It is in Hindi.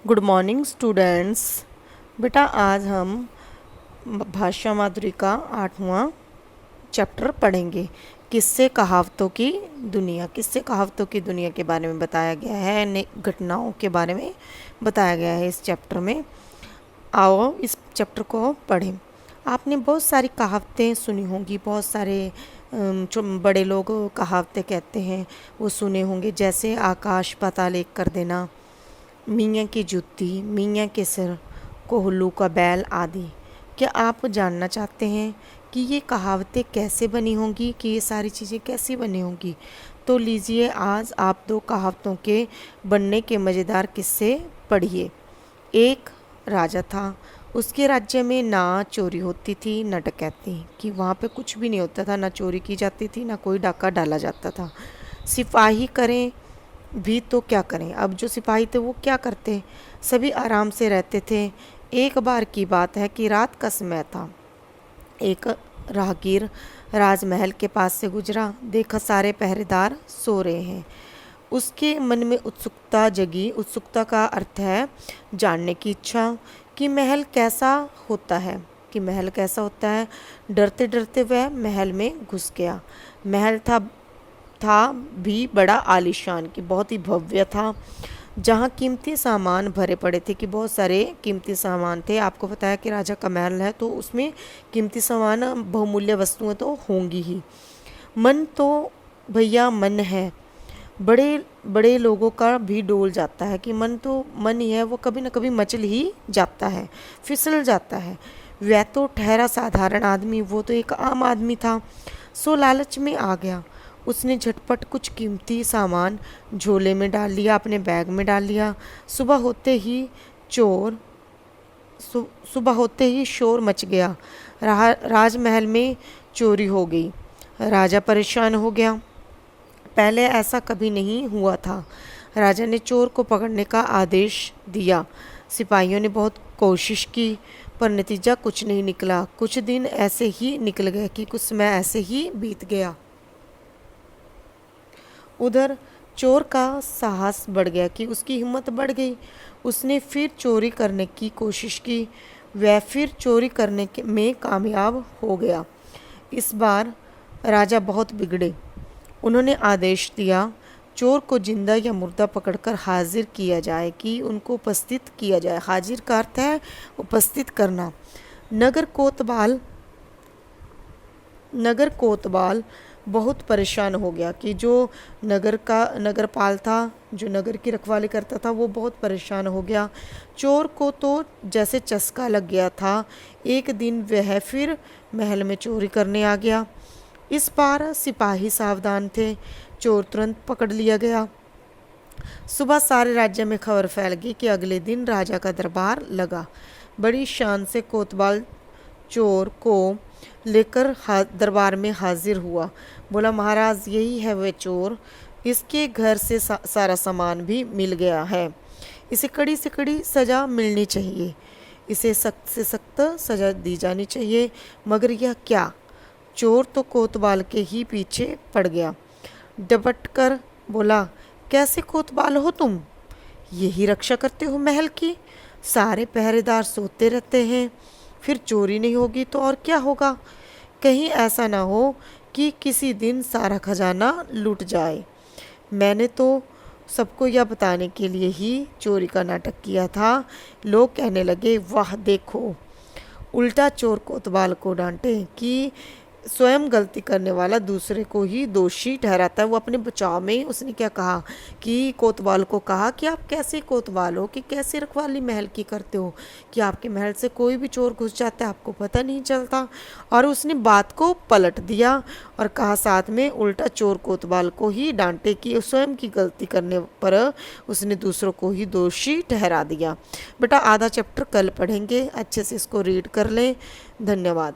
Good morning students. बेटा आज हम भाषा माधुरी का 8वां चैप्टर पढ़ेंगे। किस्से कहावतों की दुनिया। किस्से कहावतों की दुनिया के बारे में बताया गया है, अनेक घटनाओं के बारे में बताया गया है इस चैप्टर में। आओ इस चैप्टर को पढ़ें। आपने बहुत सारी कहावतें सुनी होंगी, बहुत सारे जो बड़े लोग कहावतें कहते हैं वो सुने होंगे, जैसे आकाश पाताल एक कर देना, मियाँ की जूती, मियाँ के सिर, कोल्हू का बैल आदि। क्या आप जानना चाहते हैं कि ये कहावतें कैसे बनी होंगी, कि ये सारी चीज़ें कैसी बनी होंगी? तो लीजिए आज आप 2 कहावतों के बनने के मज़ेदार किस्से पढ़िए। एक राजा था, उसके राज्य में ना चोरी होती थी न डकैती, कि वहाँ पे कुछ भी नहीं होता था, ना चोरी की जाती थी ना कोई डाका डाला जाता था। सिपाही करें भी तो क्या करें, अब जो सिपाही थे वो क्या करते, सभी आराम से रहते थे। एक बार की बात है कि रात का समय था। एक राहगीर राजमहल के पास से गुजरा, देखा सारे पहरेदार सो रहे हैं। उसके मन में उत्सुकता जगी। उत्सुकता का अर्थ है जानने की इच्छा कि महल कैसा होता है, कि महल कैसा होता है। डरते डरते वह महल में घुस गया। महल था भी बड़ा आलीशान, कि बहुत ही भव्य था, जहाँ कीमती सामान भरे पड़े थे, कि बहुत सारे कीमती सामान थे। आपको पता है कि राजा का महल है तो उसमें कीमती सामान, बहुमूल्य वस्तुएं तो होंगी ही। मन तो भैया मन है, बड़े बड़े लोगों का भी डोल जाता है, कि मन तो मन ही है, वो कभी ना कभी मचल ही जाता है, फिसल जाता है। वह तो ठहरा साधारण आदमी, वो तो एक आम आदमी था, सो लालच में आ गया। उसने झटपट कुछ कीमती सामान झोले में डाल लिया, अपने बैग में डाल लिया। सुबह होते ही चोर सुबह होते ही शोर मच गया। राजमहल में चोरी हो गई। राजा परेशान हो गया, पहले ऐसा कभी नहीं हुआ था। राजा ने चोर को पकड़ने का आदेश दिया। सिपाहियों ने बहुत कोशिश की पर नतीजा कुछ नहीं निकला। कुछ दिन ऐसे ही निकल गए, कि कुछ समय ऐसे ही बीत गया। उधर चोर का साहस बढ़ गया, कि उसकी हिम्मत बढ़ गई। उसने फिर चोरी करने की कोशिश की। वह फिर चोरी करने में कामयाब हो गया। इस बार राजा बहुत बिगड़े। उन्होंने आदेश दिया चोर को जिंदा या मुर्दा पकड़कर हाजिर किया जाए, कि उनको उपस्थित किया जाए। हाजिर का अर्थ है उपस्थित करना। नगर कोतवाल बहुत परेशान हो गया, कि जो नगरपाल था, जो नगर की रखवाली करता था, वो बहुत परेशान हो गया। चोर को तो जैसे चस्का लग गया था। एक दिन वह फिर महल में चोरी करने आ गया। इस बार सिपाही सावधान थे, चोर तुरंत पकड़ लिया गया। सुबह सारे राज्य में खबर फैल गई कि अगले दिन राजा का दरबार लगा। बड़ी शान से कोतवाल चोर को लेकर दरबार में हाजिर हुआ। बोला, महाराज यही है वह चोर, इसके घर से सारा सामान भी मिल गया है। इसे कड़ी से कड़ी सज़ा मिलनी चाहिए, इसे सख्त से सख्त सज़ा दी जानी चाहिए। मगर यह क्या? चोर तो कोतवाल के ही पीछे पड़ गया। डपट कर बोला, कैसे कोतवाल हो तुम? यही रक्षा करते हो महल की? सारे पहरेदार सोते रहते हैं, फिर चोरी नहीं होगी तो और क्या होगा? कहीं ऐसा ना हो कि किसी दिन सारा खजाना लूट जाए। मैंने तो सबको यह बताने के लिए ही चोरी का नाटक किया था। लोग कहने लगे, वाह देखो, उल्टा चोर कोतवाल को डांटे, कि स्वयं गलती करने वाला दूसरे को ही दोषी ठहराता है। वो अपने बचाव में उसने क्या कहा, कि कोतवाल को कहा कि आप कैसे कोतवाल हो, कि कैसे रखवाली महल की करते हो, कि आपके महल से कोई भी चोर घुस जाता है, आपको पता नहीं चलता। और उसने बात को पलट दिया और कहा साथ में उल्टा चोर कोतवाल को ही डांटे, कि स्वयं की गलती करने पर उसने दूसरों को ही दोषी ठहरा दिया। बेटा आधा चैप्टर कल पढ़ेंगे, अच्छे से इसको रीड कर लें। धन्यवाद।